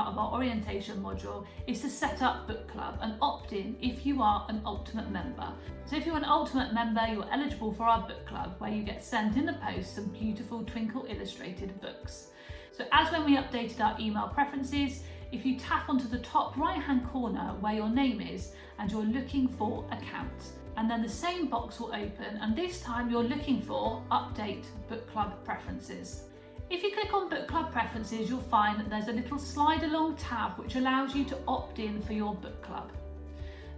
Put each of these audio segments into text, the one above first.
part of our orientation module is to set up book club and opt in if you are an Ultimate member. So if you're an Ultimate member, you're eligible for our book club, where you get sent in the post some beautiful Twinkl illustrated books. So as when we updated our email preferences, if you tap onto the top right hand corner where your name is and you're looking for account, and then the same box will open, and this time you're looking for update book club preferences. If you click on book club preferences, you'll find that there's a little slide along tab which allows you to opt in for your book club.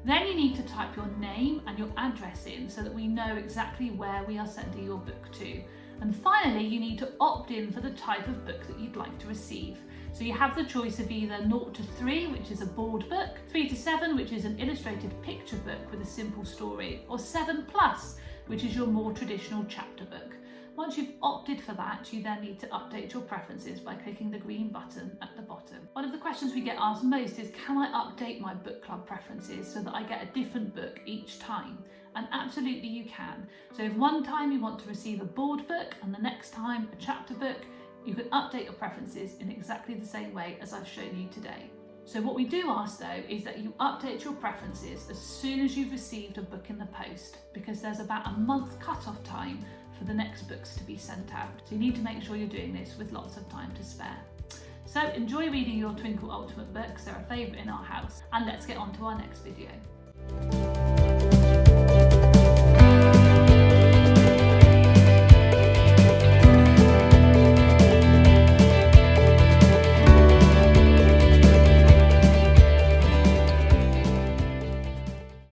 Then you need to type your name and your address in so that we know exactly where we are sending your book to. And finally, you need to opt in for the type of book that you'd like to receive. So you have the choice of either 0 to 3, which is a board book, 3 to 7, which is an illustrated picture book with a simple story, or 7 plus, which is your more traditional chapter book. Once you've opted for that, you then need to update your preferences by clicking the green button at the bottom. One of the questions we get asked most is, can I update my book club preferences so that I get a different book each time? And absolutely you can. So if one time you want to receive a board book and the next time a chapter book, you can update your preferences in exactly the same way as I've shown you today. So what we do ask though is that you update your preferences as soon as you've received a book in the post, because there's about a month cut-off time for the next books to be sent out. So you need to make sure you're doing this with lots of time to spare. So enjoy reading your Twinkl Ultimate books, they're a favourite in our house, and let's get on to our next video.